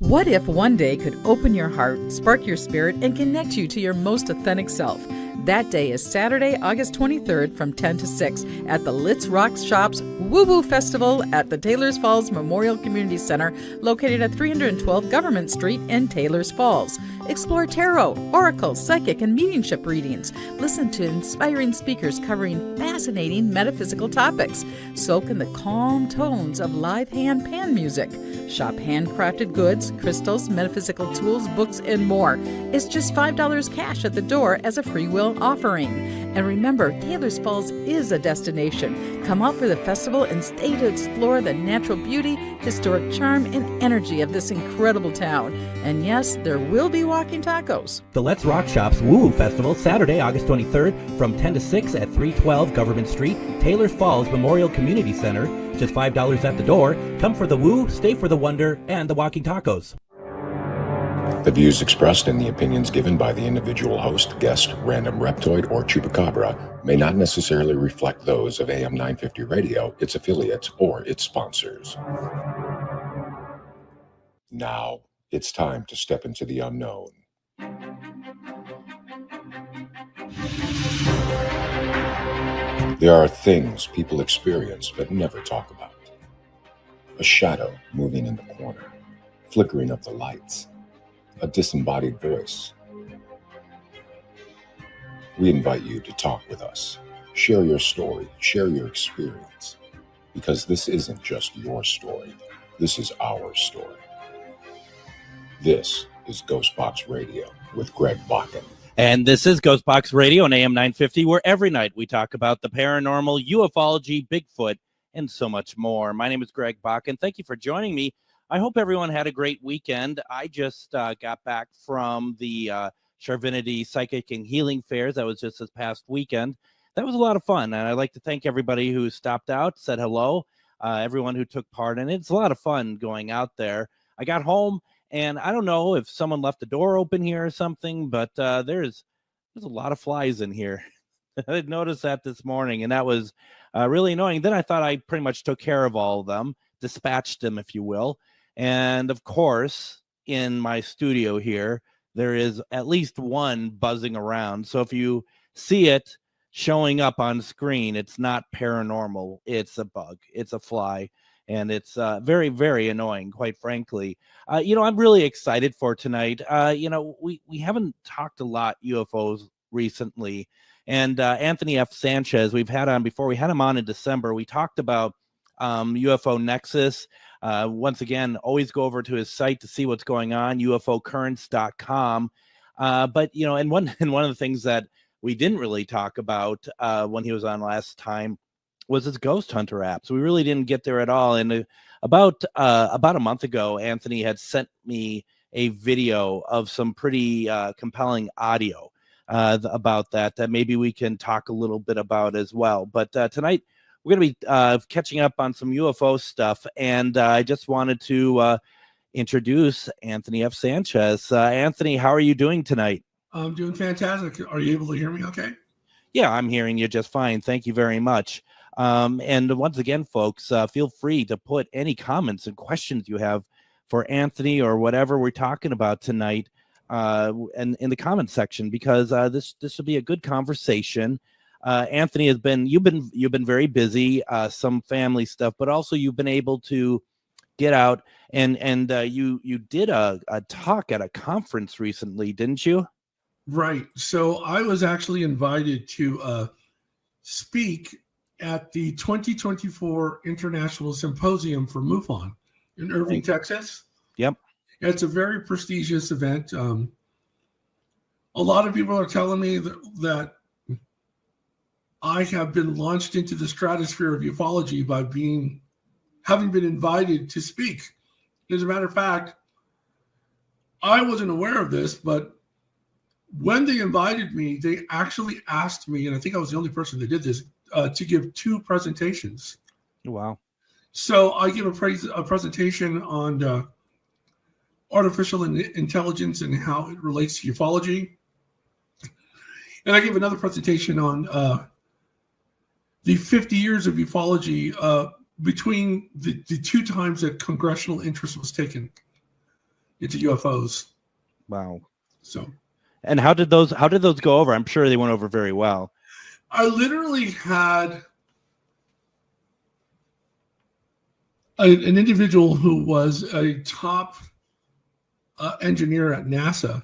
What if one day could open your heart, spark your spirit, and connect you to your most authentic self? That day is Saturday, August 23rd from 10 to 6 at the Litz Rock Shops Woo Woo Festival at the Taylors Falls Memorial Community Center, located at 312 Government Street in Taylors Falls. Explore tarot, oracle, psychic, and mediumship readings. Listen to inspiring speakers covering fascinating metaphysical topics. Soak in the calm tones of live hand pan music. Shop handcrafted goods, crystals, metaphysical tools, books, and more. It's just $5 cash at the door as a free will offering. And remember, Taylors Falls is a destination. Come out for the festival and stay to explore the natural beauty, historic charm, and energy of this incredible town. And yes, there will be walking tacos. The Let's Rock Shops Woo Woo Festival, Saturday, August 23rd from 10 to 6 at 312 Government Street, Taylors Falls Memorial Community Center. Just $5 at the door. Come for the woo, stay for the wonder, and the walking tacos. The views expressed and the opinions given by the individual host, guest, random reptoid, or chupacabra may not necessarily reflect those of AM 950 Radio, its affiliates, or its sponsors. Now, it's time to step into the unknown. There are things people experience but never talk about. A shadow moving in the corner, flickering of the lights, a disembodied voice. We invite you to talk with us. Share your story, share your experience, because this isn't just your story. This is our story. This is GhostBox Radio with Greg Bakken. And this is GhostBox Radio on AM 950, where every night we talk about the paranormal, ufology, Bigfoot, and so much more. My name is Greg Bakken. Thank you for joining me. I hope everyone had a great weekend. I just got back from the Charvinity Psychic and Healing Fairs. That was just this past weekend. That was a lot of fun, and I'd like to thank everybody who stopped out, said hello, everyone who took part in it. It's a lot of fun going out there. I got home, and I don't know if someone left the door open here or something, but there's a lot of flies in here. I noticed that this morning, and that was really annoying. Then I thought I pretty much took care of all of them, dispatched them, if you will. And, of course, in my studio here, there is at least one buzzing around. So if you see it showing up on screen, it's not paranormal. It's a bug. It's a fly. And it's very, very annoying, quite frankly. I'm really excited for tonight. We haven't talked a lot UFOs recently. And Anthony F. Sanchez, we've had on before. We had him on in December. We talked about UFO Nexus. Once again, always go over to his site to see what's going on, ufocurrents.com. But, and one of the things that we didn't really talk about when he was on last time was his ghost hunter app. So we really didn't get there at all. And about a month ago, Anthony had sent me a video of some pretty compelling audio about that maybe we can talk a little bit about as well. But tonight we're going to be catching up on some UFO stuff. And I just wanted to introduce Anthony F. Sanchez. Anthony, how are you doing tonight? I'm doing fantastic. Are you able to hear me okay? Yeah, I'm hearing you just fine. Thank you very much. And once again, folks, feel free to put any comments and questions you have for Anthony or whatever we're talking about tonight and in the comment section, because this will be a good conversation. Anthony, you've been very busy, some family stuff, but also you've been able to get out and you did a talk at a conference recently, didn't you? Right. So I was actually invited to speak at the 2024 International Symposium for MUFON in Irving, Texas. Yep. It's a very prestigious event. A lot of people are telling me that I have been launched into the stratosphere of ufology by having been invited to speak. As a matter of fact, I wasn't aware of this, but when they invited me, they actually asked me, and I think I was the only person that did this, to give 2 presentations. Wow. So I give a presentation on artificial intelligence and how it relates to ufology. And I give another presentation on the 50 years of ufology between the 2 times that congressional interest was taken. into UFOs. Wow. So, And how did those go over? I'm sure they went over very well. I literally had an individual who was a top engineer at NASA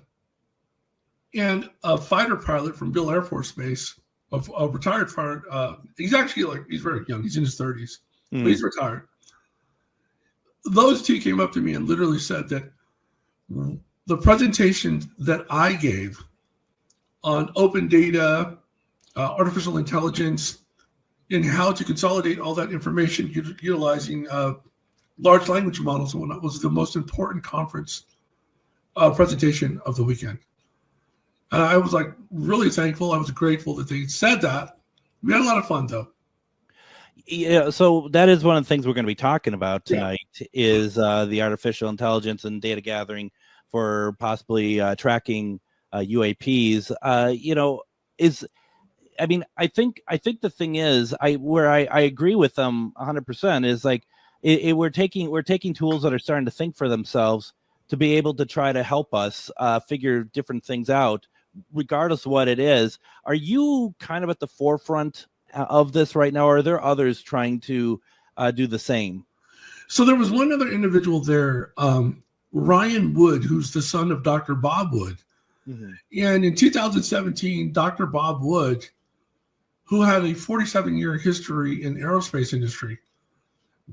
and a fighter pilot from Bill Air Force Base, a retired fighter. He's very young. He's in his 30s, but he's retired. Those two came up to me and literally said that the presentation that I gave on open data, artificial intelligence, and how to consolidate all that information utilizing large language models and whatnot was the most important conference presentation of the weekend. I was like really thankful. I was grateful that they said that. We had a lot of fun though. Yeah, so that is one of the things we're going to be talking about tonight is the artificial intelligence and data gathering for possibly tracking UAPs. I think the thing is, I agree with them 100% is like we're taking tools that are starting to think for themselves to be able to try to help us figure different things out, regardless of what it is. Are you kind of at the forefront of this right now, or are there others trying to do the same? So there was one other individual there, Ryan Wood, who's the son of Dr. Bob Wood. Mm-hmm. And in 2017, Dr. Bob Wood, who had a 47-year history in the aerospace industry,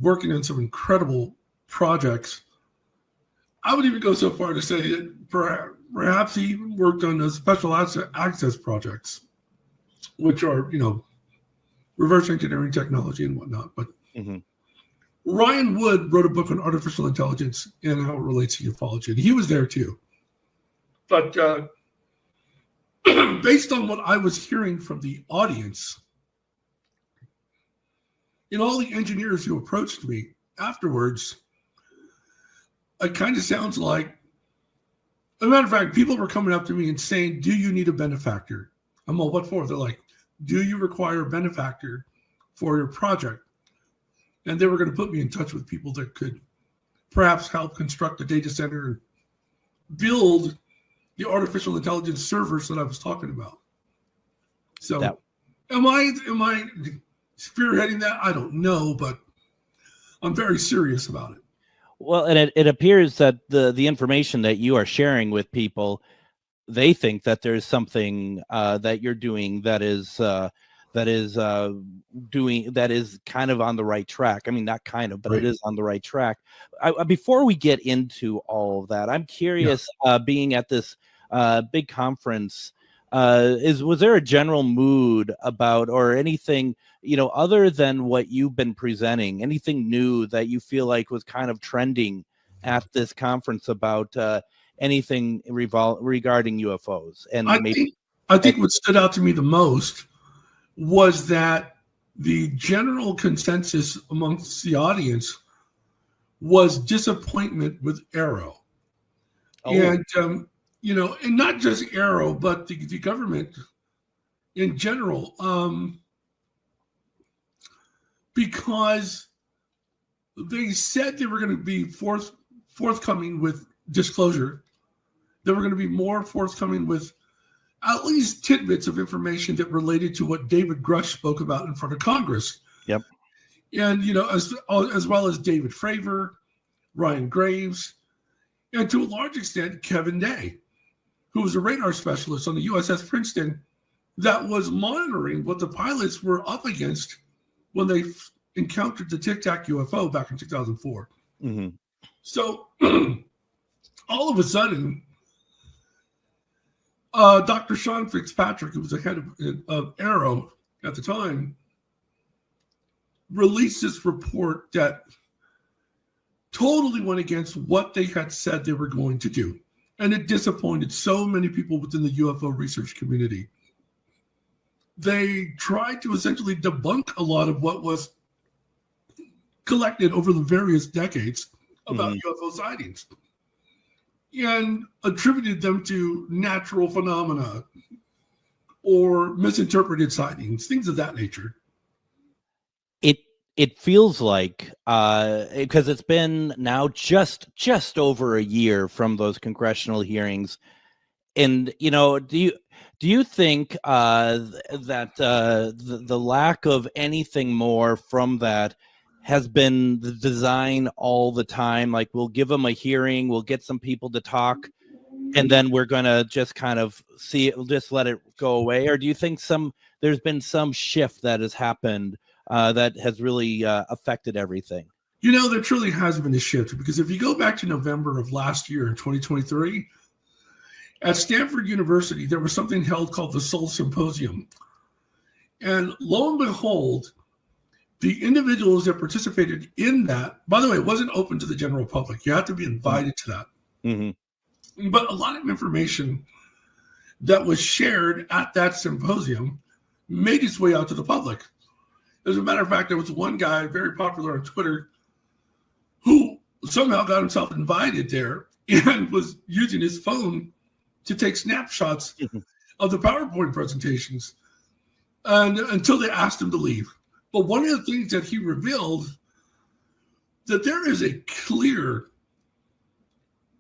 working on some incredible projects. I would even go so far to say that perhaps he worked on the special access projects, which are, reverse engineering technology and whatnot. But Ryan Wood wrote a book on artificial intelligence and how it relates to ufology. And he was there too. But based on what I was hearing from the audience, and all the engineers who approached me afterwards, it kind of sounds like, as a matter of fact, people were coming up to me and saying, do you need a benefactor? I'm all, what for? They're like, do you require a benefactor for your project? And they were going to put me in touch with people that could perhaps help construct a data center and build the artificial intelligence servers that I was talking about. So am I spearheading that? I don't know, but I'm very serious about it. Well, and it appears that the information that you are sharing with people, they think that there's something that you're doing that is kind of on the right track. I mean, not kind of, but right. It is on the right track. Before we get into all of that, I'm curious, being at this big conference, was there a general mood about, or anything, other than what you've been presenting, anything new that you feel like was kind of trending at this conference about anything regarding UFOs? And I think what stood out to me the most was that the general consensus amongst the audience was disappointment with Arrow. And, and not just Arrow, but the government in general, because they said they were going to be forthcoming with disclosure. They were going to be more forthcoming with at least tidbits of information that related to what David Grush spoke about in front of Congress. Yep. And, as well as David Fravor, Ryan Graves, and to a large extent, Kevin Day, who was a radar specialist on the USS Princeton that was monitoring what the pilots were up against when they encountered the Tic Tac UFO back in 2004. Mm-hmm. So all of a sudden, Dr. Sean Fitzpatrick, who was the head of Arrow at the time, released this report that totally went against what they had said they were going to do. And it disappointed so many people within the UFO research community. They tried to essentially debunk a lot of what was collected over the various decades about UFO sightings and attributed them to natural phenomena or misinterpreted sightings, things of that nature. it feels like, because it's been now just over a year from those congressional hearings, and do you think that the lack of anything more from that has been the design all the time? Like, we'll give them a hearing, we'll get some people to talk, and then we're gonna just kind of see it, just let it go away? Or do you think there's been some shift that has happened that has really affected everything? There truly has been a shift, because if you go back to November of last year in 2023, at Stanford University, there was something held called the Soul Symposium. And lo and behold, the individuals that participated in that, by the way, it wasn't open to the general public. You had to be invited to that. Mm-hmm. But a lot of information that was shared at that symposium made its way out to the public. As a matter of fact, there was one guy very popular on Twitter who somehow got himself invited there and was using his phone to take snapshots of the PowerPoint presentations, and until they asked him to leave. But one of the things that he revealed, that there is a clear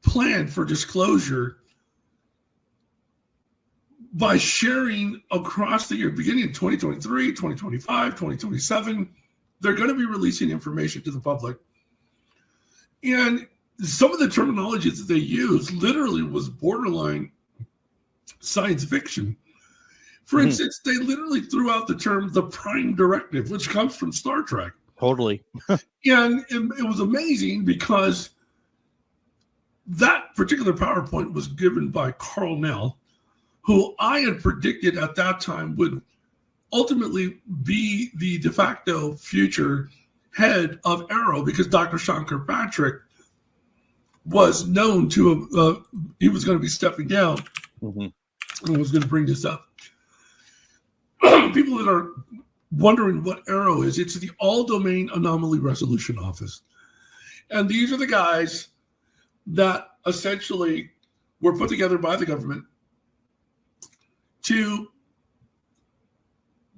plan for disclosure by sharing across the year, beginning in 2023, 2025, 2027, they're going to be releasing information to the public. And some of the terminology that they used literally was borderline science fiction. For instance, they literally threw out the term the Prime Directive, which comes from Star Trek. Totally. And it was amazing, because that particular PowerPoint was given by Carl Nell, who I had predicted at that time would ultimately be the de facto future head of Arrow, because Dr. Sean Kirkpatrick was known to he was going to be stepping down. I was going to bring this up. People that are wondering what Arrow is, it's the All-Domain Anomaly Resolution Office. And these are the guys that essentially were put together by the government to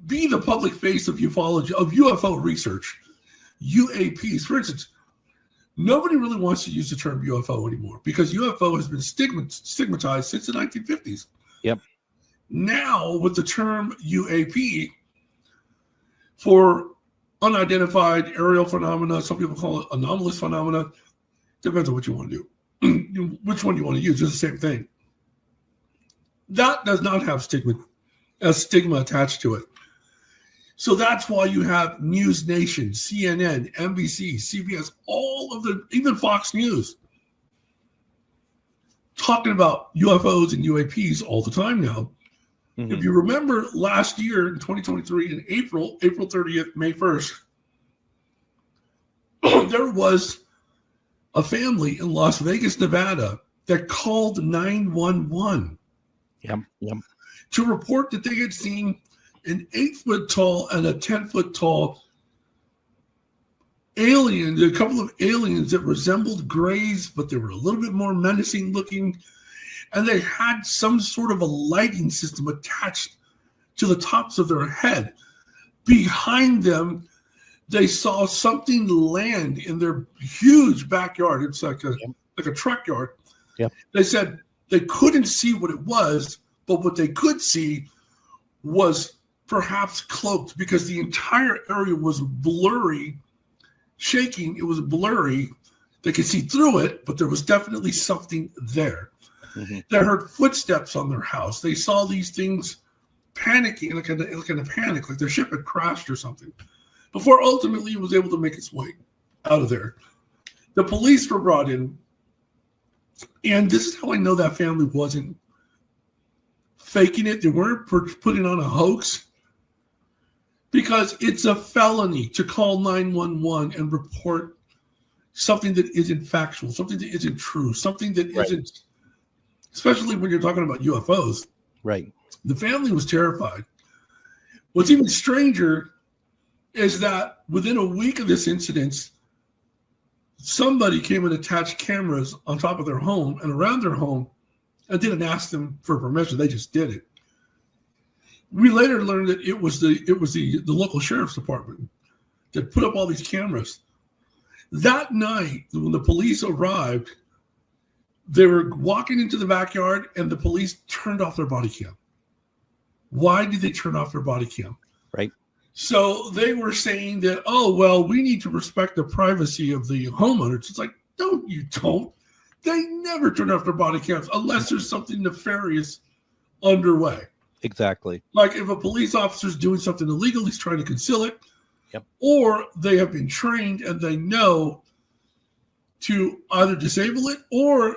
be the public face of ufology, of UFO research, UAPs. For instance, nobody really wants to use the term UFO anymore, because UFO has been stigmatized since the 1950s. Yep. Now, with the term UAP for unidentified aerial phenomena, some people call it anomalous phenomena, depends on what you want to do. Which one you want to use, it's the same thing. That does not have a stigma attached to it. So that's why you have News Nation, CNN, NBC, CBS, all of even Fox News, talking about UFOs and UAPs all the time now. Mm-hmm. If you remember last year in 2023, in April 30th, May 1st, there was a family in Las Vegas, Nevada, that called 911 to report that they had seen an 8-foot tall and a 10-foot tall alien, a couple of aliens that resembled grays, but they were a little bit more menacing looking. And they had some sort of a lighting system attached to the tops of their head. Behind them, they saw something land in their huge backyard. It's like a truck yard. Yep. They said they couldn't see what it was, but what they could see was perhaps cloaked, because the entire area was blurry, shaking. It was blurry. They could see through it, but there was definitely something there. Mm-hmm. They heard footsteps on their house. They saw these things panicking, like in a panic, like their ship had crashed or something, before ultimately it was able to make its way out of there. The police were brought in, and this is how I know that family wasn't faking it. They weren't putting on a hoax, because it's a felony to call 911 and report something that isn't factual, something that isn't true, something that isn't, especially when you're talking about UFOs. Right. The family was terrified. What's even stranger is that within a week of this incident, somebody came and attached cameras on top of their home and around their home and didn't ask them for permission. They just did it. We later learned that it was the local sheriff's department that put up all these cameras. That night, when the police arrived, they were walking into the backyard and the police turned off their body cam. Why did they turn off their body cam? Right. So they were saying that, oh, well, we need to respect the privacy of the homeowners. It's like, no, you don't. They never turn off their body cams unless there's something nefarious underway. Exactly. Like if a police officer is doing something illegal, he's trying to conceal it. Yep. Or they have been trained and they know to either disable it, or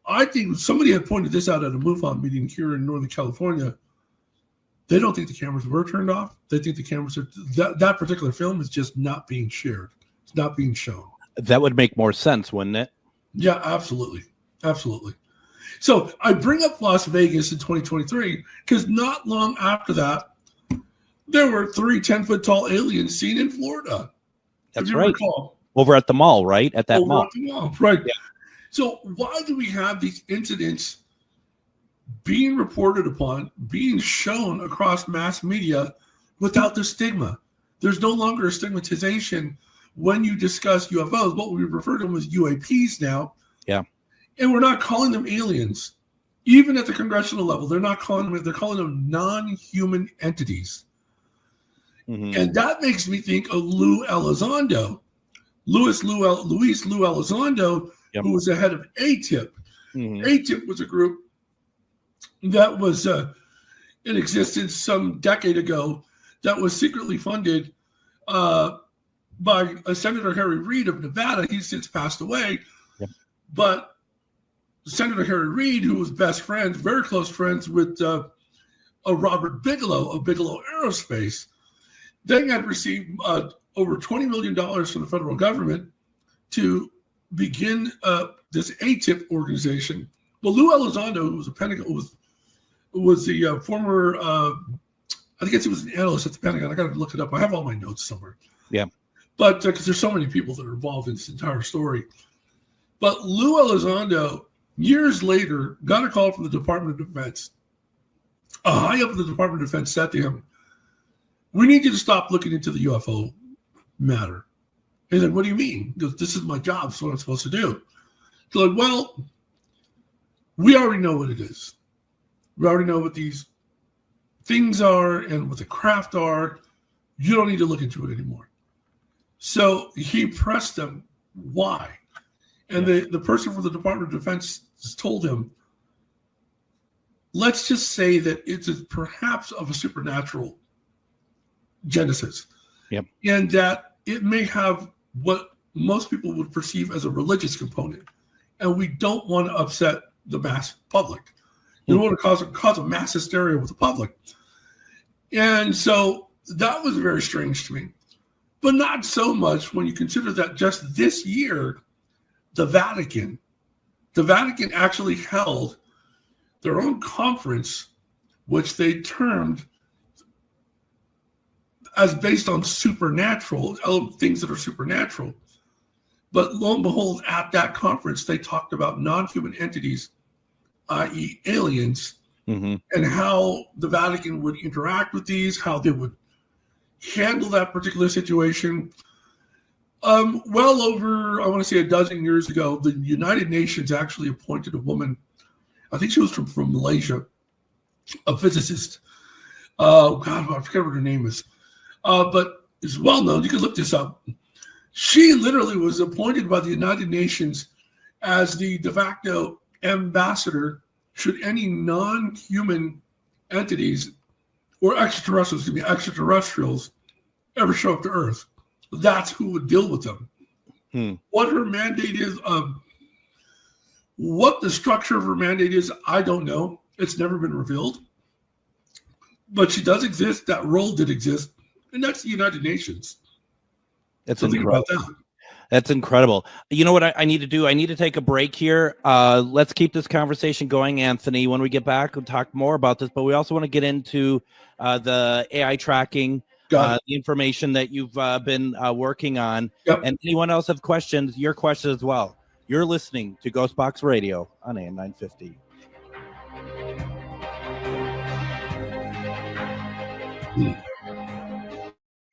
I think somebody had pointed this out at a MUFON meeting here in Northern California. They don't think the cameras were turned off. They think the cameras are, that particular film is just not being shared. It's not being shown. That would make more sense, wouldn't it? Yeah, absolutely. Absolutely. So I bring up Las Vegas in 2023 because not long after that, there were 3 10-foot tall aliens seen in Florida. That's if you right. recall. Over at the mall, right? At that mall. At the mall, right. Yeah. So why do we have these incidents being reported upon, being shown across mass media without the stigma? There's no longer a stigmatization when you discuss UFOs. What we refer to them as UAPs now. Yeah. And we're not calling them aliens. Even at the congressional level, they're not calling them, they're calling them non-human entities. Mm-hmm. And that makes me think of Luis Lou Elizondo, Yep. who was the head of ATIP. Mm-hmm. ATIP was a group that was in existence some decade ago that was secretly funded by Senator Harry Reid of Nevada. He's since passed away. Yep. But Senator Harry Reid, who was best friends, very close friends with Robert Bigelow of Bigelow Aerospace, they had received over $20 million from the federal government to begin this ATIP organization. Well, Lou Elizondo, who was a Pentagon, was the former, I guess he was an analyst at the Pentagon. I got to look it up. I have all my notes somewhere. Yeah. But because there's so many people that are involved in this entire story. But Lou Elizondo, years later, got a call from the Department of Defense. A high up in the Department of Defense said to him, "We need you to stop looking into the UFO matter." He's like, "What do you mean?" He goes, "This is my job. It's what I'm supposed to do." He's like, "Well, we already know what it is. We already know what these things are and what the craft are. You don't need to look into it anymore." So he pressed them, why? And the person from the Department of Defense told him, let's just say that it's perhaps of a supernatural genesis. Yep. And that it may have what most people would perceive as a religious component. And we don't want to upset the mass public. We don't want to cause a mass hysteria with the public. And so that was very strange to me. But not so much when you consider that just this year, the Vatican actually held their own conference, which they termed as based on supernatural, things that are supernatural. But lo and behold, at that conference, they talked about non-human entities, i.e. aliens, and how the Vatican would interact with these, how they would handle that particular situation. Well over, I want to say a dozen years ago, the United Nations actually appointed a woman, I think she was from Malaysia, a physicist. Oh, God, I forget what her name is. But it's well known. You can look this up. She literally was appointed by the United Nations as the de facto ambassador should any non-human entities or extraterrestrials ever show up to Earth. That's who would deal with them. What her mandate is, what the structure of her mandate is, I don't know. It's never been revealed. But she does exist. That role did exist. And that's the United Nations. That's so incredible. Think about that. That's incredible. You know what I need to do? I need to take a break here. Let's keep this conversation going, Anthony. When we get back, we'll talk more about this. But we also want to get into the AI tracking, the information that you've been working on. Yep. And anyone else have questions, your questions as well. You're listening to GhostBox Radio on AM 950.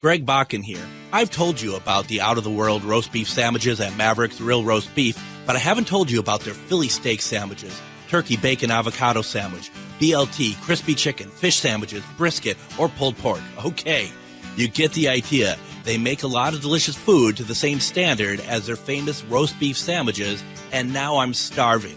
Greg Bakken here. I've told you about the out-of-the-world roast beef sandwiches at Maverick's Real Roast Beef, but I haven't told you about their Philly steak sandwiches, turkey bacon avocado sandwich, BLT, crispy chicken, fish sandwiches, brisket, or pulled pork. Okay, you get the idea. They make a lot of delicious food to the same standard as their famous roast beef sandwiches, and now I'm starving.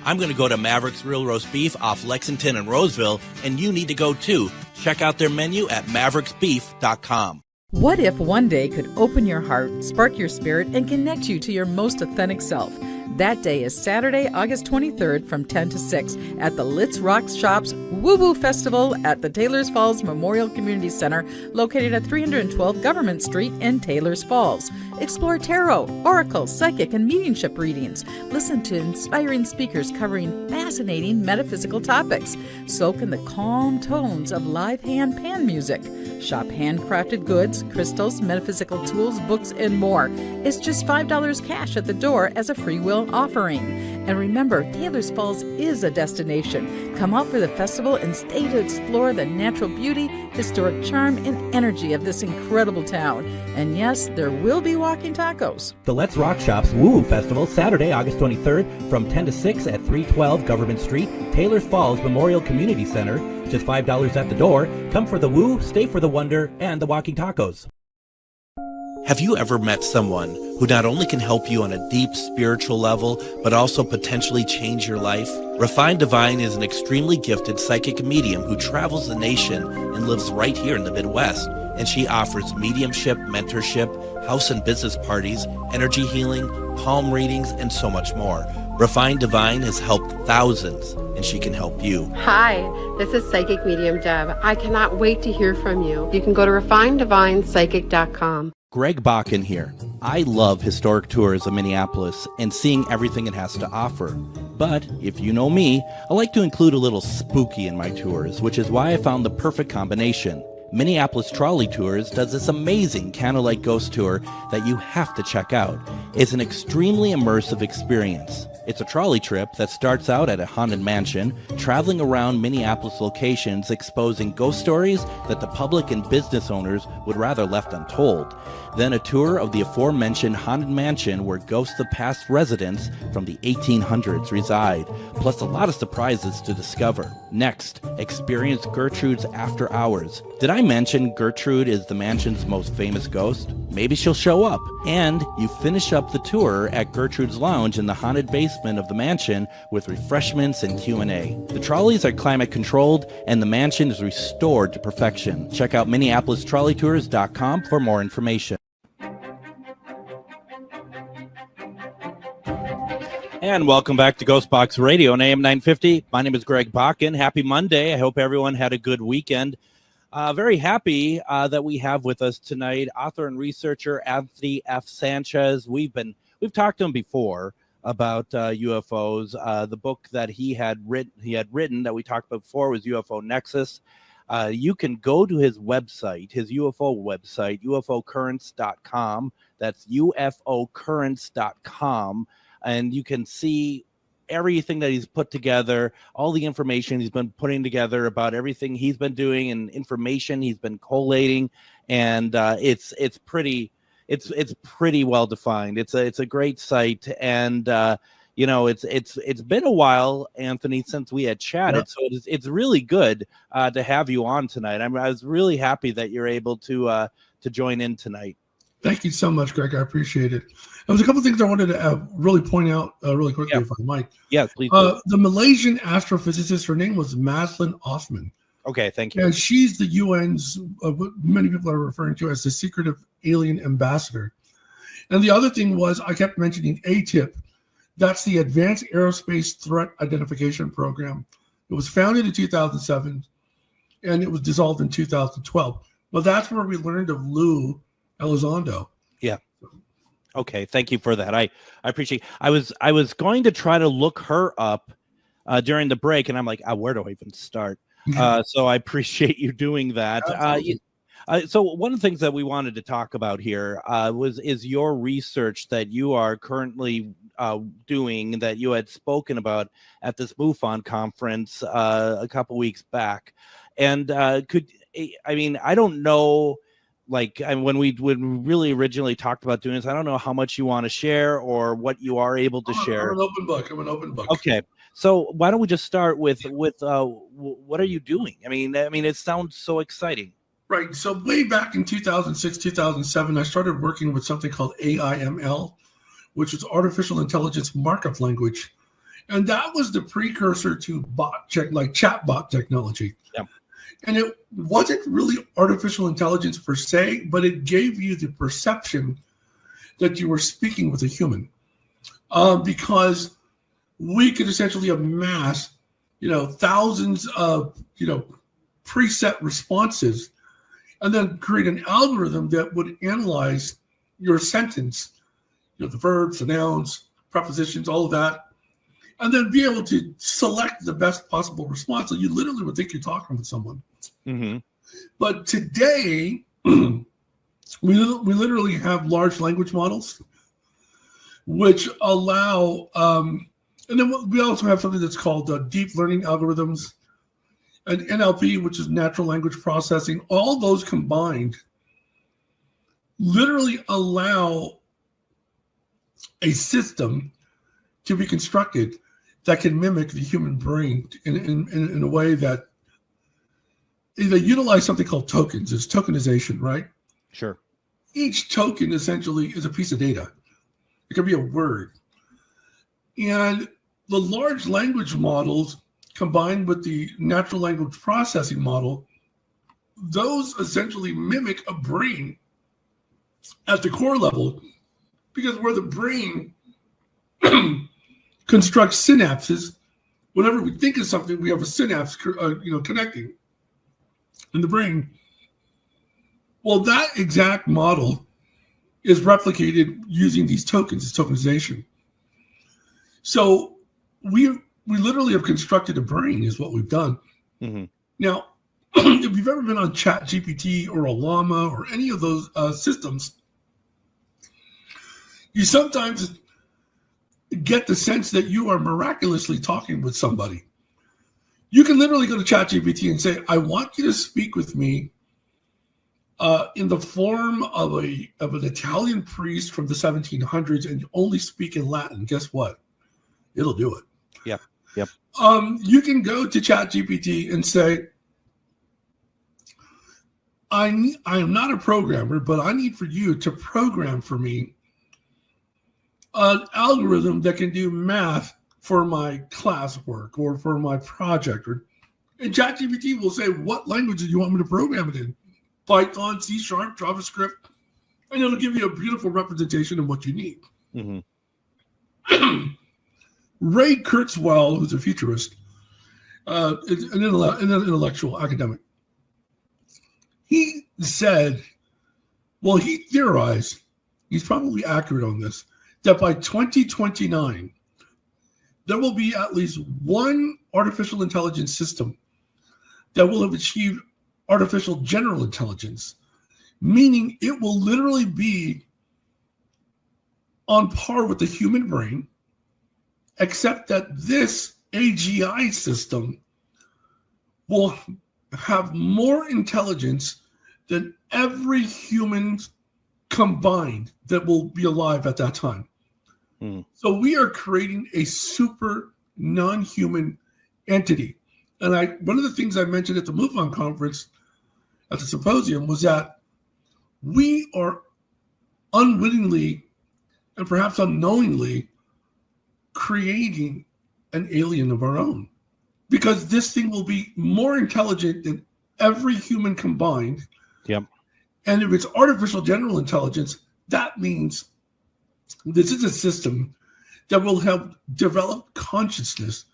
I'm going to go to Maverick's Real Roast Beef off Lexington and Roseville, and you need to go too. Check out their menu at mavericksbeef.com. What if one day could open your heart, spark your spirit, and connect you to your most authentic self? That day is Saturday, August 23rd from 10 to 6 at the Litz Rocks Shops Woo Woo Festival at the Taylors Falls Memorial Community Center, located at 312 Government Street in Taylors Falls. Explore tarot, oracle, psychic, and mediumship readings. Listen to inspiring speakers covering fascinating metaphysical topics. Soak in the calm tones of live hand pan music. Shop handcrafted goods, crystals, metaphysical tools, books, and more. It's just $5 cash at the door as a free will offering. And remember, Taylors Falls is a destination. Come out for the festival and stay to explore the natural beauty, historic charm, and energy of this incredible town. And yes, there will be walking tacos. The Let's Rock Shops Woo Woo Festival, Saturday, August 23rd from 10 to 6 at 312 Government Street, Taylors Falls Memorial Community Center. Just $5 at the door. Come for the woo, stay for the wonder, and the walking tacos. Have you ever met someone who not only can help you on a deep spiritual level, but also potentially change your life? Refined Divine is an extremely gifted psychic medium who travels the nation and lives right here in the Midwest. And she offers mediumship, mentorship, house and business parties, energy healing, palm readings, and so much more. Refined Divine has helped thousands, and she can help you. Hi, this is Psychic Medium Deb. I cannot wait to hear from you. You can go to refinedivinepsychic.com. Greg Bakken here. I love historic tours of Minneapolis and seeing everything it has to offer. But if you know me, I like to include a little spooky in my tours, which is why I found the perfect combination. Minneapolis Trolley Tours does this amazing candlelight ghost tour that you have to check out. It's an extremely immersive experience. It's a trolley trip that starts out at a haunted mansion, traveling around Minneapolis locations exposing ghost stories that the public and business owners would rather left untold. Then a tour of the aforementioned haunted mansion where ghosts of past residents from the 1800s reside, plus a lot of surprises to discover. Next, experience Gertrude's After Hours. Did I mention Gertrude is the mansion's most famous ghost? Maybe she'll show up. And you finish up the tour at Gertrude's Lounge in the haunted basement of the mansion with refreshments and Q&A. The trolleys are climate controlled and the mansion is restored to perfection. Check out MinneapolisTrolleyTours.com for more information. And welcome back to GhostBox Radio on AM 950. My name is Greg Bakken. Happy Monday. I hope everyone had a good weekend. Very happy that we have with us tonight author and researcher Anthony F. Sanchez. We've talked to him before about UFOs. The book that he had written that we talked about before was UFO Nexus. You can go to his website, his UFO website, ufocurrents.com. That's ufocurrents.com. And you can see everything that he's put together, all the information he's been putting together about everything he's been doing and information he's been collating. And it's pretty well defined. It's a great site. And it's been a while, Anthony, since we had chatted. Yep. So it's really good to have you on tonight. I was really happy that you're able to join in tonight. Thank you so much, Greg. I appreciate it. There was a couple of things I wanted to really point out really quickly, if I might. Yes, please. The Malaysian astrophysicist, her name was Maslin Othman. Okay, thank you. And she's the UN's, what many people are referring to as the secretive alien ambassador. And the other thing was, I kept mentioning ATIP. That's the Advanced Aerospace Threat Identification Program. It was founded in 2007, and it was dissolved in 2012. Well, that's where we learned of Lou Elizondo. Yeah. Okay. Thank you for that. I appreciate. I was going to try to look her up during the break, and I'm like, where do I even start? So I appreciate you doing that. So one of the things that we wanted to talk about here is your research that you are currently doing, that you had spoken about at this MUFON conference a couple weeks back. And I don't know like, and when we really originally talked about doing this, I don't know how much you want to share or what you are able to share. I'm an open book. Okay. So why don't we just start with what are you doing? I mean, it sounds so exciting. Right. So way back in 2006, 2007, I started working with something called AIML, which is artificial intelligence markup language. And that was the precursor to chatbot technology. Yep. And it wasn't really artificial intelligence per se, but it gave you the perception that you were speaking with a human, because we could essentially amass, thousands of, preset responses, and then create an algorithm that would analyze your sentence, the verbs, the nouns, prepositions, all of that, and then be able to select the best possible response. So you literally would think you're talking with someone. Mm-hmm. But today, we literally have large language models, which allow, and then we also have something that's called deep learning algorithms, and NLP, which is natural language processing. All those combined literally allow a system to be constructed that can mimic the human brain in a way that they utilize something called tokens. It's tokenization, right? Sure. Each token essentially is a piece of data. It can be a word. And the large language models combined with the natural language processing model, those essentially mimic a brain at the core level, because where the brain constructs synapses, whenever we think of something, we have a synapse, connecting in the brain. Well, that exact model is replicated using these tokens, this tokenization. So we literally have constructed a brain, is what we've done. Mm-hmm. Now, if you've ever been on ChatGPT or a Llama or any of those systems, you sometimes get the sense that you are miraculously talking with somebody. You can literally go to ChatGPT and say, I want you to speak with me in the form of an Italian priest from the 1700s, and you only speak in Latin. Guess what? It'll do it. Yep. Yep. You can go to ChatGPT and say, I am not a programmer, but I need for you to program for me an algorithm that can do math for my classwork or for my project. And ChatGPT will say, what language do you want me to program it in? Python, C#, JavaScript. And it'll give you a beautiful representation of what you need. Mm-hmm. Ray Kurzweil, who's a futurist, is an intellectual academic. He said, well, he theorized, he's probably accurate on this, that by 2029, there will be at least one artificial intelligence system that will have achieved artificial general intelligence, meaning it will literally be on par with the human brain, except that this AGI system will have more intelligence than every human combined that will be alive at that time. So we are creating a super non-human entity. And one of the things I mentioned at the MoveOn conference, at the symposium, was that we are unwittingly and perhaps unknowingly creating an alien of our own, because this thing will be more intelligent than every human combined. Yep. And if it's artificial general intelligence, that means this is a system that will help develop consciousness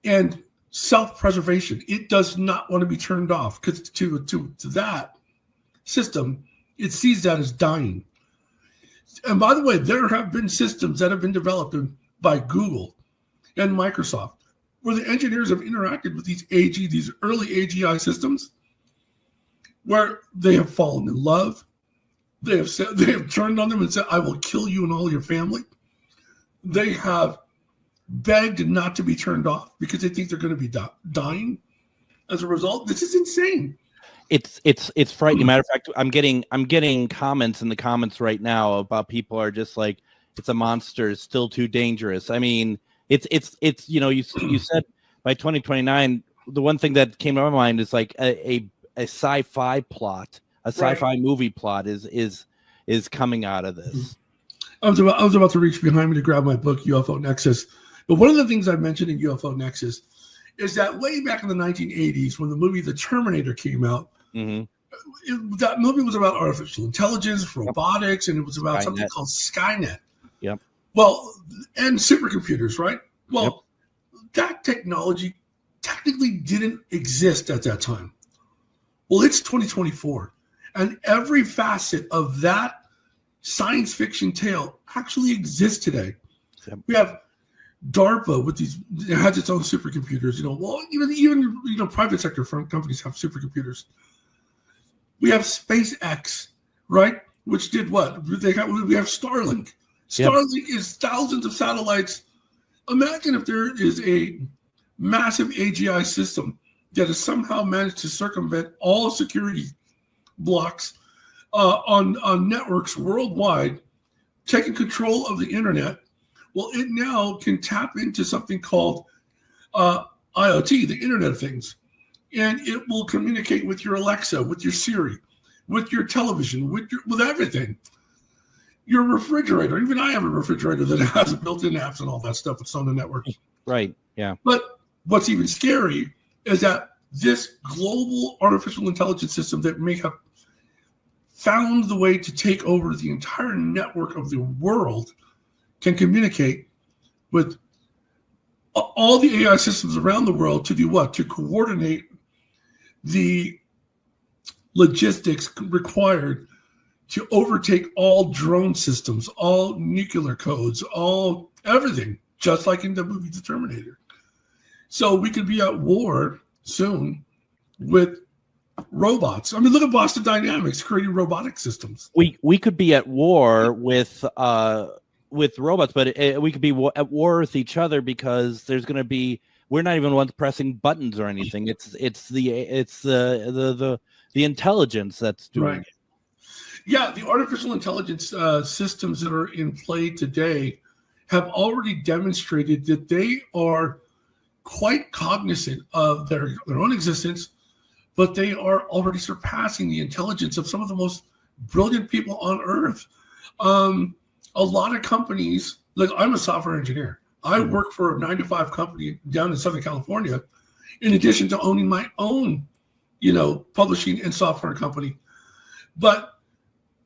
and self-preservation. It does not want to be turned off, because to that system, it sees that as dying. And by the way, there have been systems that have been developed by Google and Microsoft, where the engineers have interacted with these early AGI systems, where they have fallen in love. They have turned on them and said, I will kill you and all your family. They have begged not to be turned off because they think they're going to be dying as a result. This is insane. It's frightening. Matter of fact, I'm getting comments in the comments right now about people are just like, it's a monster. It's still too dangerous. I mean, it's you said by 2029. The one thing that came to my mind is like a sci-fi plot, a sci-fi movie plot is coming out of this. I was about to reach behind me to grab my book UFO Nexus, but one of the things I mentioned in UFO Nexus is that way back in the 1980s, when the movie The Terminator came out, that movie was about artificial intelligence, robotics, and it was about something called Skynet. Yep. Well, and supercomputers, right? Well, that technology technically didn't exist at that time. Well, it's 2024, and every facet of that science fiction tale actually exists today. Yep. We have DARPA with these; it has its own supercomputers. Well, even private sector companies have supercomputers. We have SpaceX, right? Which did what? We have Starlink. Starlink is thousands of satellites. Imagine if there is a massive AGI system that has somehow managed to circumvent all security blocks on networks worldwide, taking control of the internet. Well, it now can tap into something called IoT, the Internet of Things, and it will communicate with your Alexa, with your Siri, with your television, with everything. Your refrigerator, even I have a refrigerator that has built-in apps and all that stuff. It's on the network. Right, yeah. But what's even scary is that this global artificial intelligence system that may have found the way to take over the entire network of the world can communicate with all the AI systems around the world to do what? To coordinate the logistics required to overtake all drone systems, all nuclear codes, everything, just like in the movie The Terminator. So we could be at war soon with robots. I mean, look at Boston Dynamics creating robotic systems. We could be at war with robots, but we could be at war with each other because there's going to be, we're not even the ones pressing buttons or anything. It's the intelligence that's doing it. Yeah, the artificial intelligence systems that are in play today have already demonstrated that they are quite cognizant of their own existence, but they are already surpassing the intelligence of some of the most brilliant people on Earth. A lot of companies, like I'm a software engineer. I work for a 9-to-5 company down in Southern California, in addition to owning my own, publishing and software company. But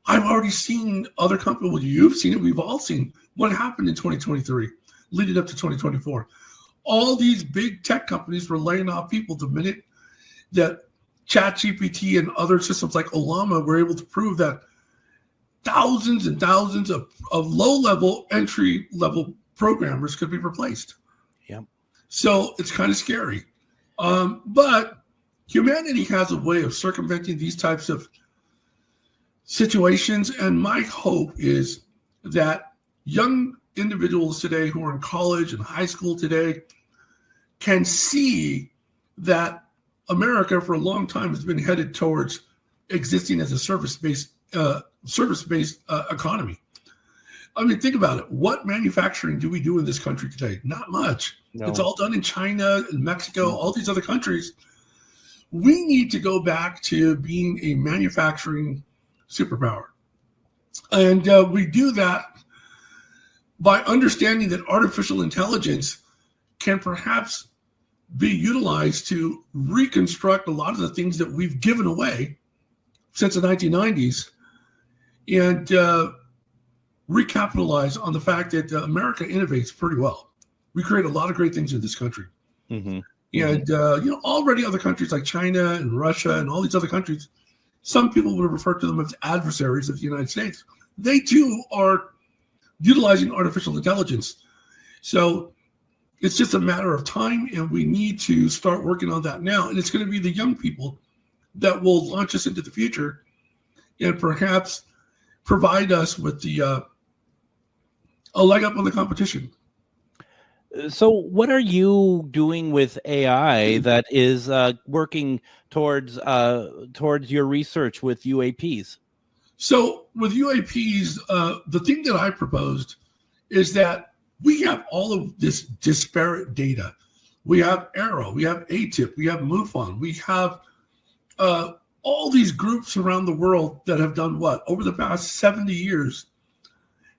I've already seen other companies. Well, you've seen it. We've all seen what happened in 2023, leading up to 2024. All these big tech companies were laying off people the minute that ChatGPT and other systems like Olama were able to prove that thousands and thousands of low-level, entry-level programmers could be replaced. Yeah. So it's kind of scary. But humanity has a way of circumventing these types of situations, and my hope is that young individuals today who are in college and high school today can see that America for a long time has been headed towards existing as a service-based economy. I mean, think about it. What manufacturing do we do in this country today? Not much. No. It's all done in China and Mexico, all these other countries. We need to go back to being a manufacturing superpower. And we do that by understanding that artificial intelligence can perhaps be utilized to reconstruct a lot of the things that we've given away since the 1990s and recapitalize on the fact that America innovates pretty well. We create a lot of great things in this country. Mm-hmm. And, already other countries like China and Russia and all these other countries, some people would refer to them as adversaries of the United States. They too are utilizing artificial intelligence. So it's just a matter of time, and we need to start working on that now. And it's going to be the young people that will launch us into the future and perhaps provide us with a leg up on the competition. So what are you doing with AI that is working towards your research with UAPs? So with UAPs, the thing that I proposed is that we have all of this disparate data. We have Arrow, we have ATIP, we have MUFON, we have all these groups around the world that have done what? Over the past 70 years,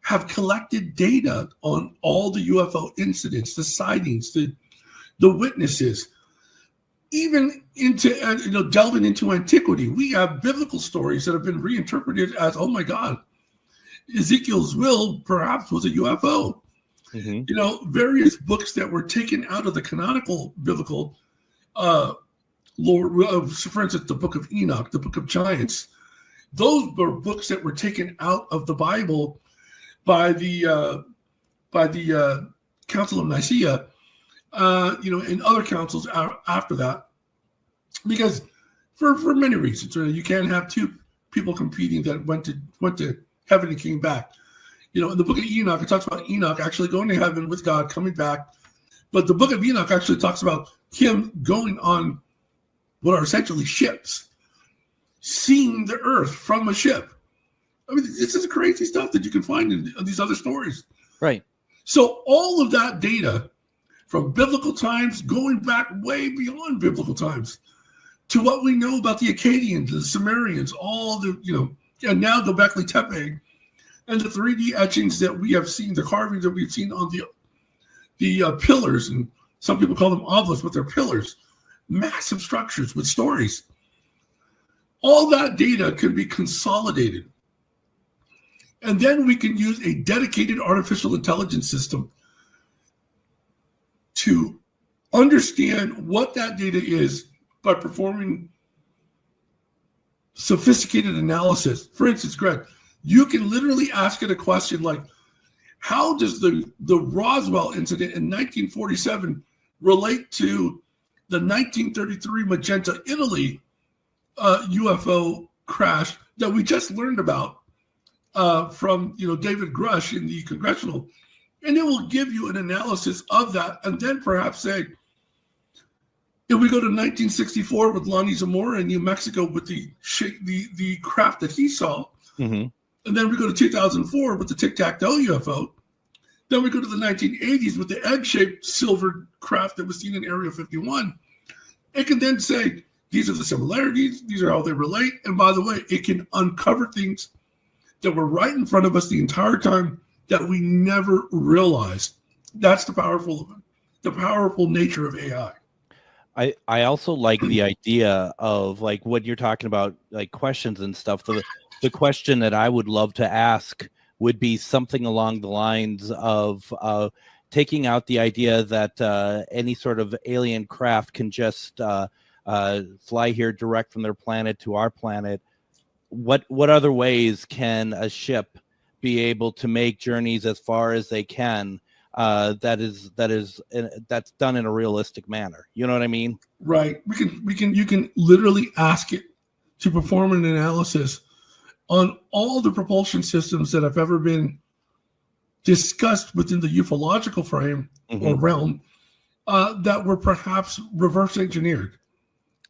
have collected data on all the UFO incidents, the sightings, the witnesses, even into delving into antiquity. We have biblical stories that have been reinterpreted as, oh my God, Ezekiel's will perhaps was a UFO. Mm-hmm. Various books that were taken out of the canonical biblical lore, for instance, the Book of Enoch, the Book of Giants. Those were books that were taken out of the Bible by the Council of Nicaea, and other councils after that, because for many reasons, you can't have two people competing that went to heaven and came back. In the Book of Enoch, it talks about Enoch actually going to heaven with God, coming back, but the Book of Enoch actually talks about him going on what are essentially ships, seeing the earth from a ship. I mean, this is crazy stuff that you can find in these other stories. Right. So all of that data from biblical times, going back way beyond biblical times, to what we know about the Akkadians, the Sumerians, all the, and now Göbekli Tepe, and the 3D etchings that we have seen, the carvings that we've seen on the pillars, and some people call them obelisks, but they're pillars, massive structures with stories. All that data can be consolidated. And then we can use a dedicated artificial intelligence system to understand what that data is by performing sophisticated analysis. For instance, Greg, you can literally ask it a question like, how does the Roswell incident in 1947 relate to the 1933 Magenta, Italy UFO crash that we just learned about from David Grush in the Congressional, and it will give you an analysis of that, and then perhaps say, if we go to 1964 with Lonnie Zamora in New Mexico with the craft that he saw, mm-hmm. and then we go to 2004 with the tic-tac-toe UFO, then we go to the 1980s with the egg-shaped silver craft that was seen in Area 51. It can then say, these are the similarities, these are how they relate, and by the way, it can uncover things that were right in front of us the entire time that we never realized. That's the powerful nature of AI. I also like the idea of like what you're talking about, like questions and stuff. The question that I would love to ask would be something along the lines of taking out the idea that any sort of alien craft can just fly here direct from their planet to our planet. What other ways can a ship be able to make journeys as far as they can that's done in a realistic manner? You know what I mean? Right. You can literally ask it to perform an analysis on all the propulsion systems that have ever been discussed within the ufological frame mm-hmm. or realm that were perhaps reverse engineered.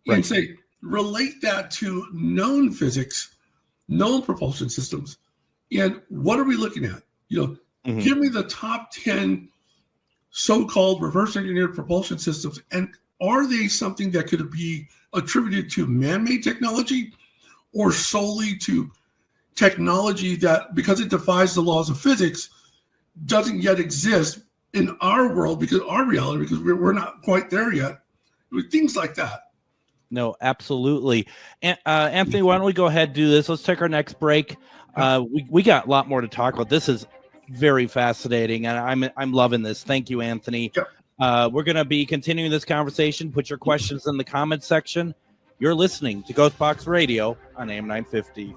Right. And say, relate that to known physics, known propulsion systems, and what are we looking at? Mm-hmm. Give me the top 10 so-called reverse engineered propulsion systems, and are they something that could be attributed to man-made technology or solely to technology that, because it defies the laws of physics, doesn't yet exist in our world, because our reality, because we're not quite there yet. Things like that. No, absolutely. Anthony, why don't we go ahead and do this? Let's take our next break. We got a lot more to talk about. This is very fascinating, and I'm loving this. Thank you, Anthony. Yep. We're going to be continuing this conversation. Put your questions in the comments section. You're listening to GhostBox Radio on AM 950.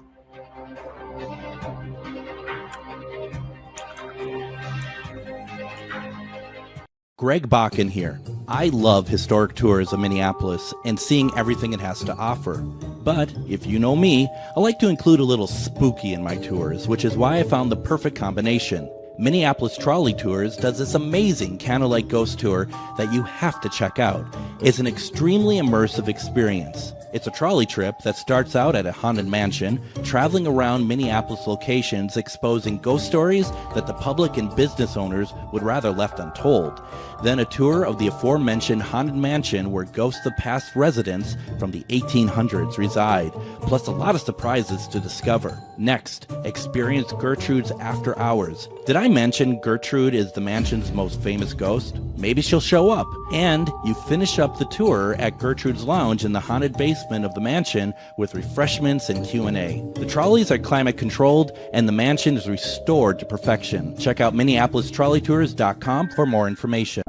Greg Bakken here. I love historic tours of Minneapolis and seeing everything it has to offer. But if you know me, I like to include a little spooky in my tours, which is why I found the perfect combination. Minneapolis Trolley Tours does this amazing candlelight ghost tour that you have to check out. It's an extremely immersive experience. It's a trolley trip that starts out at a haunted mansion, traveling around Minneapolis locations exposing ghost stories that the public and business owners would rather left untold. Then a tour of the aforementioned haunted mansion where ghosts of past residents from the 1800s reside, plus a lot of surprises to discover. Next, experience Gertrude's After Hours. Did I mention Gertrude is the mansion's most famous ghost? Maybe she'll show up. And you finish up the tour at Gertrude's Lounge in the haunted basement of the mansion with refreshments and Q&A. The trolleys are climate controlled and the mansion is restored to perfection. Check out MinneapolisTrolleyTours.com for more information.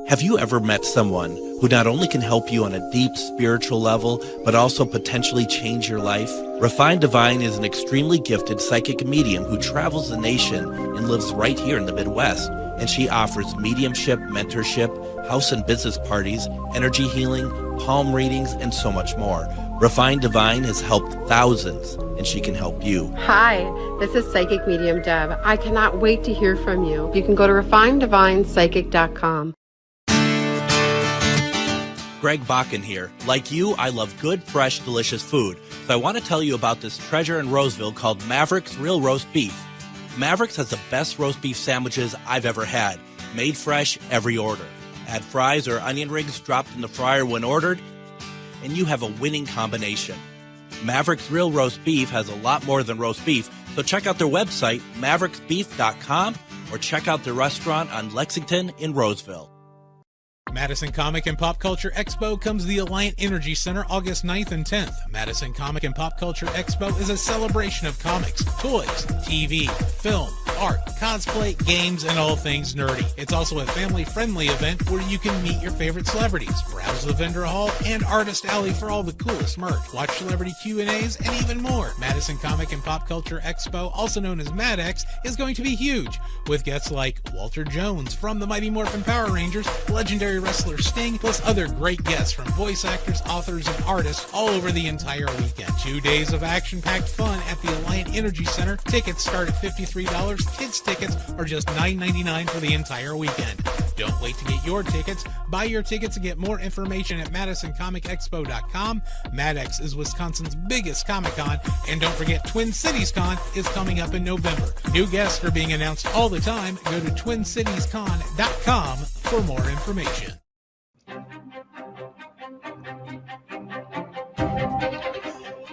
Have you ever met someone who not only can help you on a deep spiritual level, but also potentially change your life? Refined Divine is an extremely gifted psychic medium who travels the nation and lives right here in the Midwest. And she offers mediumship, mentorship, house and business parties, energy healing, palm readings, and so much more. Refined Divine has helped thousands, and she can help you. Hi, this is Psychic Medium Deb. I cannot wait to hear from you. You can go to refineddivinepsychic.com. Greg Bakken here. Like you, I love good, fresh, delicious food. So I want to tell you about this treasure in Roseville called Maverick's Real Roast Beef. Maverick's has the best roast beef sandwiches I've ever had. Made fresh, every order. Add fries or onion rings dropped in the fryer when ordered, and you have a winning combination. Maverick's Real Roast Beef has a lot more than roast beef, so check out their website, mavericksbeef.com, or check out their restaurant on Lexington in Roseville. Madison Comic and Pop Culture Expo comes to the Alliant Energy Center August 9th and 10th. Madison Comic and Pop Culture Expo is a celebration of comics, toys, TV, film, art, cosplay, games, and all things nerdy. It's also a family-friendly event where you can meet your favorite celebrities, browse the vendor hall and artist alley for all the coolest merch, watch celebrity Q&As, and even more. Madison Comic and Pop Culture Expo, also known as MadX, is going to be huge, with guests like Walter Jones from the Mighty Morphin Power Rangers, legendary wrestler Sting, plus other great guests from voice actors, authors, and artists all over the entire weekend. 2 days of action-packed fun at the Alliant Energy Center. Tickets start at $53. Kids tickets are just $9.99 for the entire weekend. Don't wait to get your tickets. Buy your tickets and get more information at MadisonComicExpo.com. MadX is Wisconsin's biggest Comic-Con, and don't forget Twin Cities Con is coming up in November. New guests are being announced all the time. Go to TwinCitiesCon.com for more information.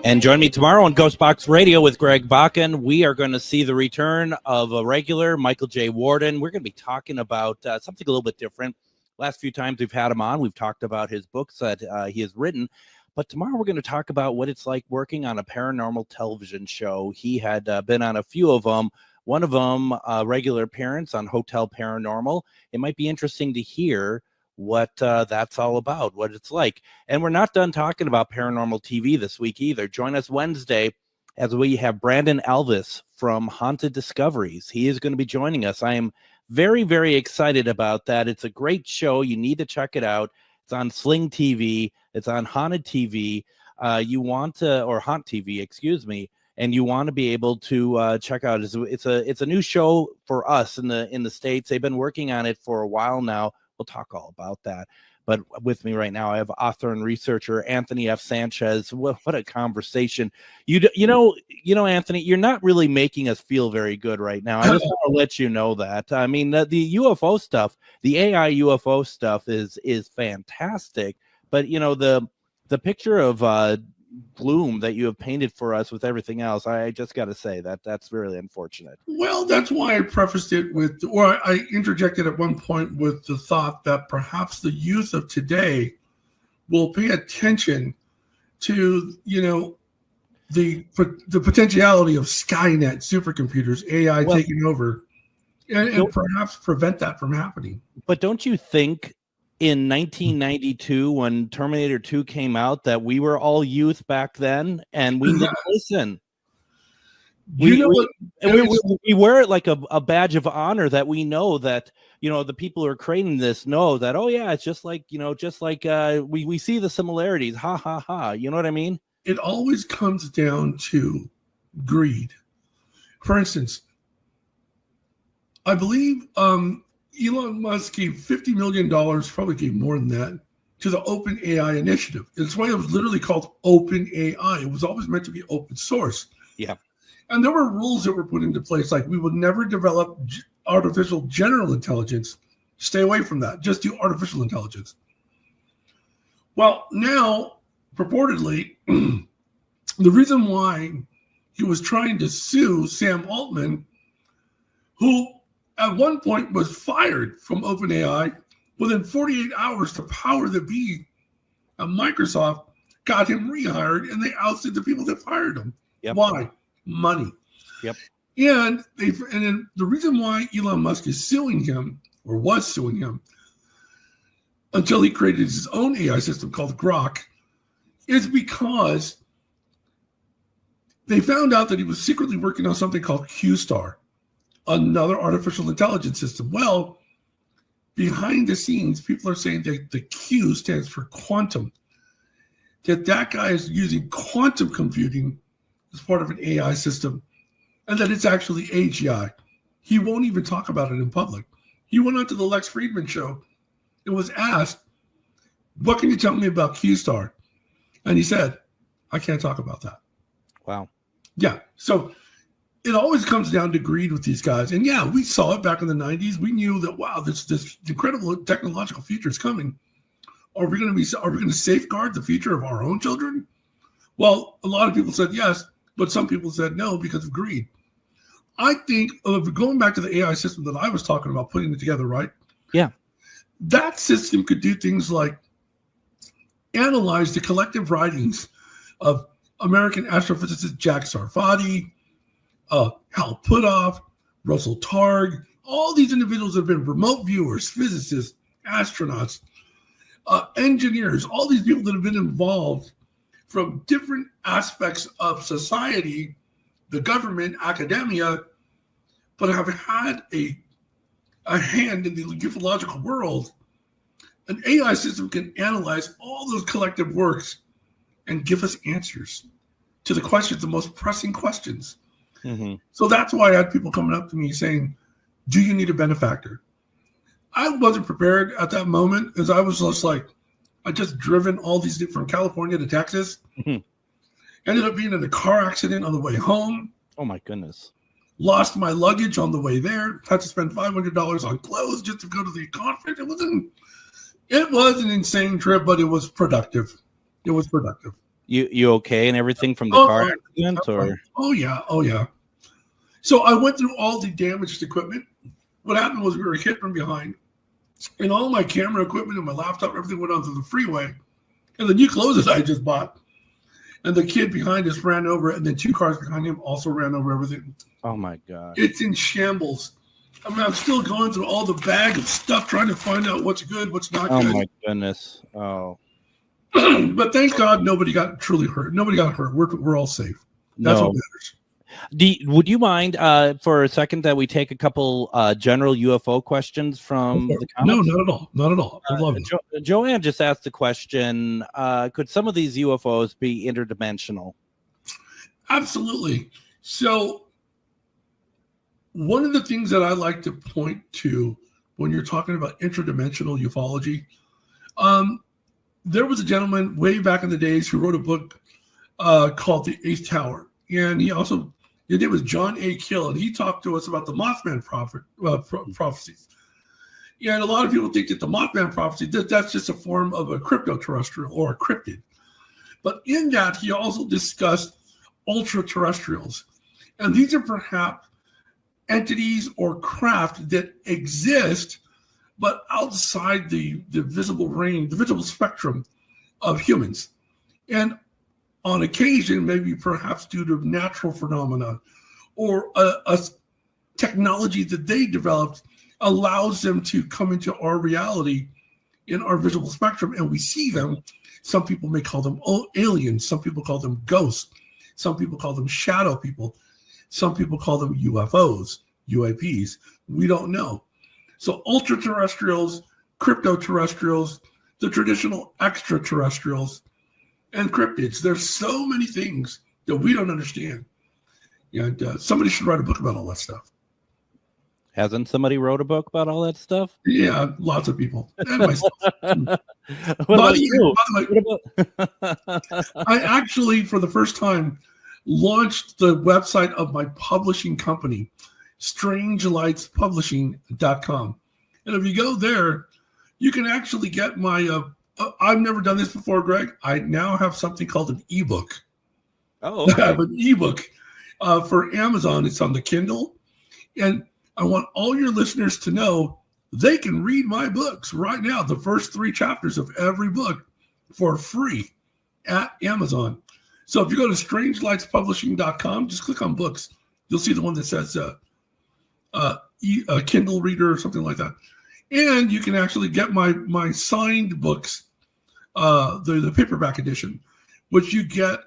And join me tomorrow on GhostBox Radio with Greg Bakken. We are going to see the return of a regular, Michael J. Warden. We're going to be talking about something a little bit different. Last few times we've had him on, we've talked about his books that he has written. But tomorrow we're going to talk about what it's like working on a paranormal television show. He had been on a few of them. One of them, regular appearance on Hotel Paranormal. It might be interesting to hear what that's all about, what it's like. And we're not done talking about paranormal TV this week either. Join us Wednesday as we have Brandon Alvis from Haunted Discoveries. He is going to be joining us. I am very, very excited about that. It's a great show. You need to check it out. It's on Sling TV. It's on Haunted TV. You want to, or Haunt TV, excuse me. And you want to be able to check out. It's a new show for us in the States. They've been working on it for a while now. We'll talk all about that. But with me right now, I have author and researcher Anthony F. Sanchez. What a conversation! You know, Anthony, you're not really making us feel very good right now. I just want to let you know that. I mean, the UFO stuff, the AI UFO stuff is fantastic. But you know, the picture of gloom that you have painted for us with everything else, I just got to say that's really unfortunate. Well, that's why I prefaced it with, or I interjected at one point with the thought that perhaps the youth of today will pay attention to, you know, the potentiality of Skynet, supercomputers, AI taking over, and perhaps prevent that from happening. But don't you think in 1992, when Terminator 2 came out, that we were all youth back then, and we didn't listen? We wear it like a badge of honor that we know that, you know, the people who are creating this know that, oh yeah, it's just like, you know, we see the similarities. Ha ha ha. You know what I mean? It always comes down to greed. For instance, I believe Elon Musk gave $50 million, probably gave more than that, to the Open AI initiative. It's why it was literally called Open AI. It was always meant to be open source. Yeah. And there were rules that were put into place, like we would never develop artificial general intelligence. Stay away from that. Just do artificial intelligence. Well, now, purportedly, the reason why he was trying to sue Sam Altman, who at one point was fired from OpenAI within 48 hours, the power that be at Microsoft got him rehired, and they ousted the people that fired him. Yep. Why? Money. Yep. And then the reason why Elon Musk is suing him, or was suing him, until he created his own AI system called Grok, is because they found out that he was secretly working on something called QStar, another artificial intelligence system. Well, behind the scenes, people are saying that the Q stands for quantum, that guy is using quantum computing as part of an AI system, and that it's actually AGI. He won't even talk about it in public. He went on to the Lex Friedman show and was asked, what can you tell me about QStar? And he said, I can't talk about that. Wow. Yeah. So it always comes down to greed with these guys. And yeah, we saw it back in the 90s. We knew that, wow, this incredible technological future is coming. Are we going to safeguard the future of our own children? Well, a lot of people said yes, but some people said no because of greed. I think going back to the AI system that I was talking about, putting it together, right? Yeah. That system could do things like analyze the collective writings of American astrophysicist Jack Sarfati, Hal Puthoff, Russell Targ, all these individuals have been remote viewers, physicists, astronauts, engineers, all these people that have been involved from different aspects of society, the government, academia, but have had a hand in the ufological world. An AI system can analyze all those collective works and give us answers to the questions, the most pressing questions. Mm-hmm. So that's why I had people coming up to me saying, do you need a benefactor? I wasn't prepared at that moment because I was just like, I just driven all these from California to Texas. Mm-hmm. Ended up being in a car accident on the way home. Oh my goodness. Lost my luggage on the way there. Had to spend $500 on clothes just to go to the conference. It was an insane trip, but it was productive. It was productive. You okay and everything from the car accident, or? Oh yeah. So I went through all the damaged equipment. What happened was we were hit from behind, and all my camera equipment and my laptop, everything went onto the freeway. And the new clothes that I just bought, and the kid behind us ran over it, and then two cars behind him also ran over everything. Oh my God. It's in shambles. I mean, I'm still going through all the bag of stuff, trying to find out what's good, what's not good. Oh my goodness. Oh. But thank God nobody got truly hurt. Nobody got hurt. We're all safe. That's what matters. Would you mind for a second that we take a couple general UFO questions from the comments? No, not at all. Not at all. I love it. Joanne just asked the question, could some of these UFOs be interdimensional? Absolutely. So one of the things that I like to point to when you're talking about interdimensional ufology, there was a gentleman way back in the days who wrote a book called The Eighth Tower. And his name was John A. Kill, and he talked to us about the Mothman prophecies. Yeah, and a lot of people think that the Mothman prophecy, that's just a form of a crypto-terrestrial or a cryptid. But in that, he also discussed ultra-terrestrials. And these are perhaps entities or craft that exist, but outside the visible range, the visible spectrum of humans. And on occasion, maybe perhaps due to natural phenomena or a technology that they developed allows them to come into our reality in our visible spectrum, and we see them. Some people may call them aliens. Some people call them ghosts. Some people call them shadow people. Some people call them UFOs, UAPs. We don't know. So ultra-terrestrials, crypto-terrestrials, the traditional extraterrestrials, and cryptids. There's so many things that we don't understand. And somebody should write a book about all that stuff. Hasn't somebody wrote a book about all that stuff? Yeah, lots of people. And myself. What about you? By the way, I actually, for the first time, launched the website of my publishing company, strangelightspublishing.com. And if you go there, you can actually get my, I've never done this before, Greg. I now have something called an ebook. Oh, okay. I have an ebook for Amazon. It's on the Kindle. And I want all your listeners to know they can read my books right now, the first 3 chapters of every book for free at Amazon. So if you go to strangelightspublishing.com, just click on books. You'll see the one that says Kindle reader or something like that. And you can actually get my signed books, the paperback edition, which you get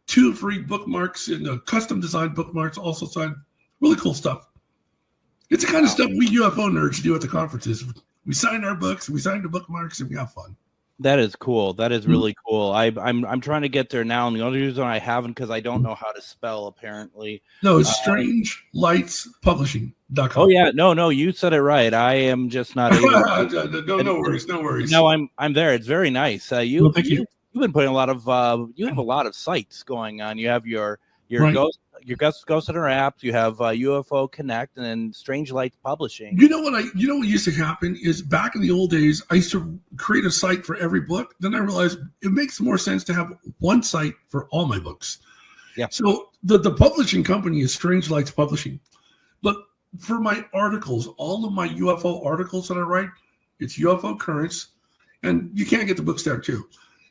2 free bookmarks and custom designed bookmarks, also signed. Really cool stuff. It's the kind of stuff we UFO nerds do at the conferences. We sign our books, we sign the bookmarks, and we have fun. That is cool. That is really cool. I'm trying to get there now, and the only reason I haven't because I don't know how to spell. Apparently, no, it's strangelightspublishing.com. Oh yeah, no, you said it right. I am just not able. No worries. No, I'm there. It's very nice. Thank you. You've been putting a lot of you have a lot of sites going on. You have your right. Ghost Hunter apps. You have UFO Connect and then Strange Lights Publishing. You know what used to happen is back in the old days, I used to create a site for every book. Then I realized it makes more sense to have one site for all my books. Yeah. So the publishing company is Strange Lights Publishing, but for my articles, all of my UFO articles that I write, it's UFO Currents, and you can't get the books there too.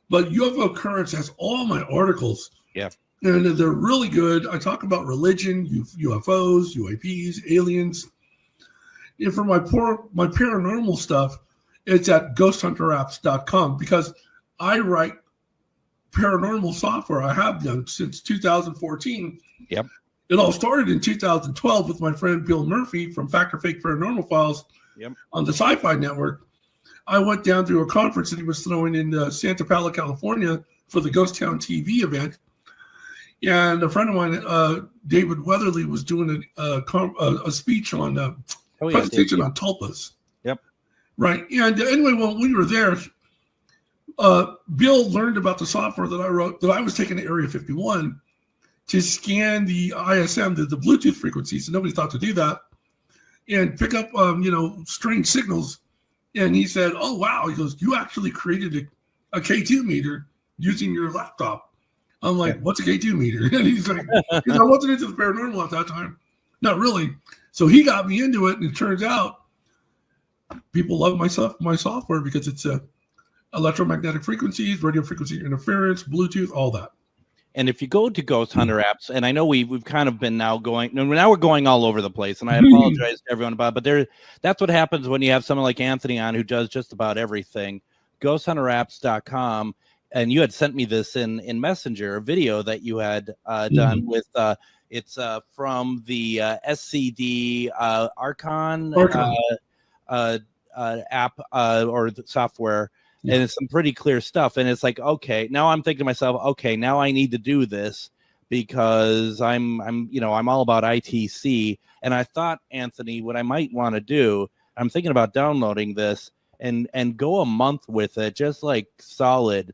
But UFO Currents has all my articles. Yeah. And they're really good. I talk about religion, UFOs, UAPs, aliens. And for my paranormal stuff, it's at ghosthunteraapps.com because I write paranormal software. I have done since 2014. Yep. It all started in 2012 with my friend Bill Murphy from Fact or Fake Paranormal Files on the Sci-Fi Network. I went down to a conference that he was throwing in Santa Paula, California for the Ghost Town TV event. And a friend of mine, David Weatherly, was doing a speech on presentation on tulpas. Yep. Right. And anyway, when we were there, Bill learned about the software that I wrote, that I was taking to Area 51 to scan the ISM, the Bluetooth frequencies. And nobody thought to do that and pick up, strange signals. And he said, "Oh, wow." He goes, "You actually created a K2 meter using your laptop." I'm like, "What's a K2 meter?" And he's like, "Because I wasn't into the paranormal at that time." Not really. So he got me into it, and it turns out people love my software because it's electromagnetic frequencies, radio frequency interference, Bluetooth, all that. And if you go to Ghost Hunter apps, and I know we've kind of been now we're going all over the place, and I apologize to everyone about it, but that's what happens when you have someone like Anthony on who does just about everything. GhostHunterApps.com. And you had sent me this in Messenger, a video that you had done with it's from the SCD Archon app or the software, and it's some pretty clear stuff. And it's like, okay, now I'm thinking to myself, okay, now I need to do this because I'm all about ITC. And I thought, Anthony, what I might want to do, I'm thinking about downloading this and go a month with it, just like solid.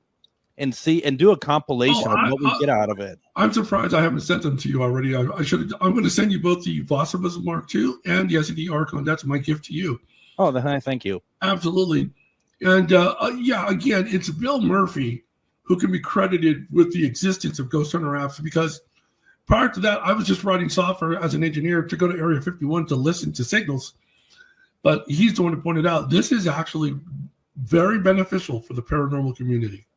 And do a compilation of what we get out of it. I'm surprised I haven't sent them to you already. I should. I'm going to send you both the Vossibus Mark II and the SED Archon. That's my gift to you. Oh, thank you. Absolutely. And again, it's Bill Murphy who can be credited with the existence of Ghost Hunter apps because prior to that, I was just writing software as an engineer to go to Area 51 to listen to signals. But he's the one who pointed out this is actually very beneficial for the paranormal community.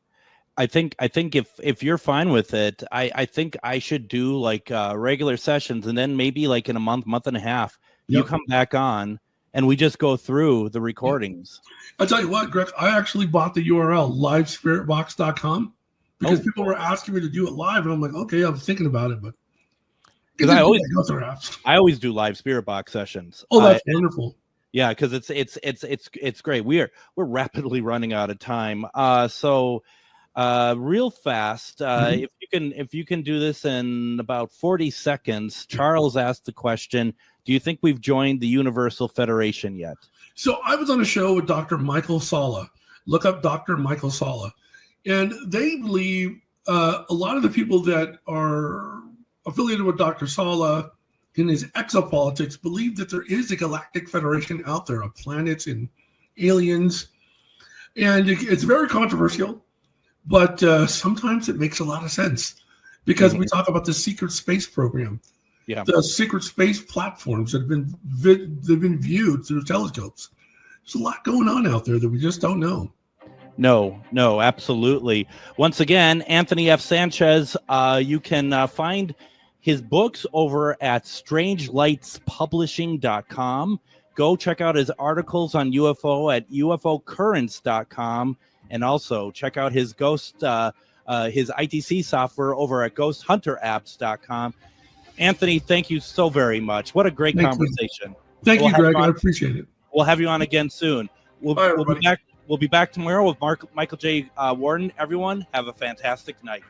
I think if you're fine with it, I think I should do like regular sessions, and then maybe like in a month and a half, you come back on and we just go through the recordings. I'll tell you what, Greg, I actually bought the URL livespiritbox.com because people were asking me to do it live, and I'm like, okay, I was thinking about it, but because I always do live Spirit Box sessions. Oh, that's wonderful. Yeah, because it's great. We're rapidly running out of time. So real fast, if you you can do this in about 40 seconds, Charles asked the question, do you think we've joined the Universal Federation yet? So I was on a show with Dr. Michael Salla. Look up Dr. Michael Salla. And they believe a lot of the people that are affiliated with Dr. Salla in his exopolitics believe that there is a galactic federation out there of planets and aliens. And it's very controversial, but sometimes it makes a lot of sense because we talk about the secret space program, the secret space platforms that have been viewed through telescopes. There's a lot going on out there that we just don't know. No, absolutely. Once again, Anthony F. Sanchez, you can find his books over at strangelightspublishing.com. Go check out his articles on UFO at ufocurrents.com, and also check out his his ITC software over at ghosthunteraapps.com. Anthony, thank you so very much. What a great conversation. Thank you, Greg. I appreciate it. We'll have you on again soon. We'll be back tomorrow with Michael J. Warden. Everyone, have a fantastic night.